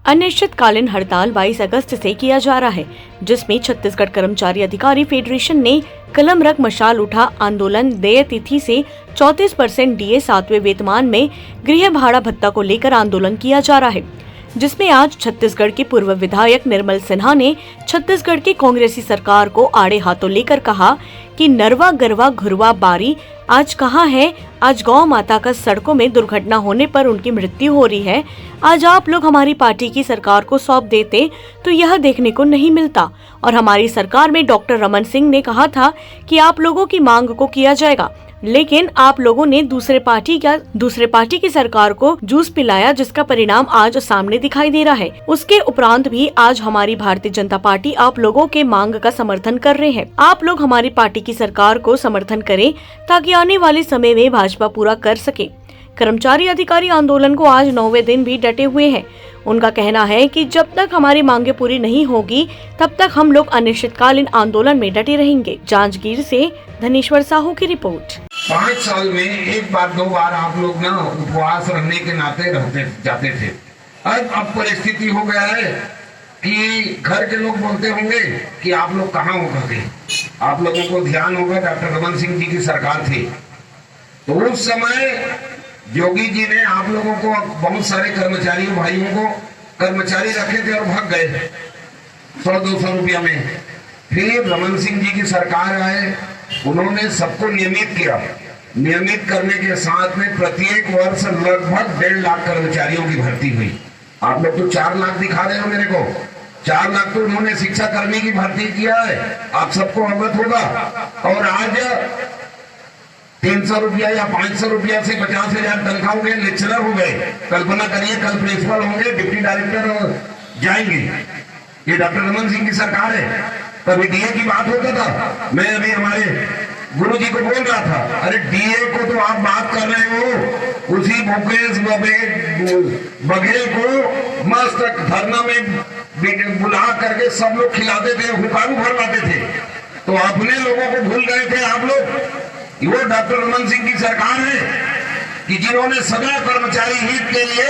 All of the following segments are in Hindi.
अनिश्चितकालीन हड़ताल 22 अगस्त से किया जा रहा है, जिसमें छत्तीसगढ़ कर्मचारी अधिकारी फेडरेशन ने कलम रख मशाल उठा आंदोलन देय तिथि से 34% डीए 7वें वेतनमान में गृह भाड़ा भत्ता को लेकर आंदोलन किया जा रहा है, जिसमें आज छत्तीसगढ़ के पूर्व विधायक निर्मल सिन्हा ने छत्तीसगढ़ की कांग्रेसी सरकार को आड़े हाथों लेकर कहा कि नरवा गरवा घुरवा बारी आज कहाँ है। आज गौ माता का सड़कों में दुर्घटना होने पर उनकी मृत्यु हो रही है। आज आप लोग हमारी पार्टी की सरकार को सौंप देते तो यह देखने को नहीं मिलता। और हमारी सरकार में डॉक्टर रमन सिंह ने कहा था कि आप लोगों की मांग को किया जाएगा, लेकिन आप लोगों ने दूसरे पार्टी की सरकार को जूस पिलाया, जिसका परिणाम आज सामने दिखाई दे रहा है। उसके उपरांत भी आज हमारी भारतीय जनता पार्टी आप लोगों के मांग का समर्थन कर रहे हैं। आप लोग हमारी पार्टी की सरकार को समर्थन करें ताकि आने वाले समय में भाजपा पूरा कर सके। कर्मचारी अधिकारी आंदोलन को आज 9वें दिन भी डटे हुए हैं। उनका कहना है कि जब तक हमारी मांगे पूरी नहीं होगी तब तक हम लोग अनिश्चितकालीन आंदोलन में डटे रहेंगे। जांजगीर से धनेश्वर साहू की रिपोर्ट। 5 साल में एक बार 2 बार आप लोग ना उपवास रहने के नाते रहते जाते थे। अब परिस्थिति हो गया है कि घर के लोग बोलते होंगे कि आप लोग कहाँ हो करके। आप लोगों को ध्यान होगा डॉक्टर रमन सिंह जी की सरकार थी, तो उस समय योगी जी ने आप लोगों को बहुत सारे कर्मचारियों भाइयों को कर्मचारी रखे थे और भाग गए 100-200 रुपया में। फिर रमन सिंह जी की सरकार आए, उन्होंने सबको नियमित किया। नियमित करने के साथ में प्रत्येक वर्ष लगभग 1.5 लाख कर्मचारियों की भर्ती हुई। आप लोग तो 4 लाख दिखा रहे हो मेरे को। 4 लाख तो उन्होंने शिक्षा कर्मी की भर्ती किया है, आप सबको अवगत होगा। और आज 300 रुपया या 500 रुपया से 50,000 तनख्वाह हो गए, लेक्चरर हो गए। कल्पना करिए कल प्रिंसिपल होंगे, डिप्टी डायरेक्टर जाएंगे। ये डॉक्टर रमन सिंह की सरकार है। तभी डीए की बात होता था। मैं अभी हमारे गुरु जी को बोल रहा था, अरे डीए को तो आप बात कर रहे हो, उसी भूपेश बघेल को मस्त धरना में बुला करके सब लोग खिलाते थे, हुकारू भरवाते थे। तो अपने लोगों को भूल गए थे आप लोग। वो डॉक्टर रमन सिंह की सरकार है कि जिन्होंने सदा कर्मचारी हित के लिए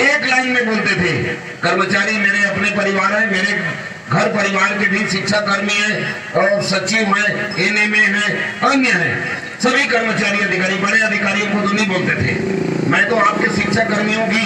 एक लाइन में बोलते थे, कर्मचारी मेरे अपने परिवार है, मेरे घर परिवार के भी शिक्षा कर्मी है और सचिव है, एनएमए है, अन्य है। सभी कर्मचारी अधिकारी बड़े अधिकारियों को तो नहीं बोलते थे। मैं तो आपके शिक्षा कर्मियों की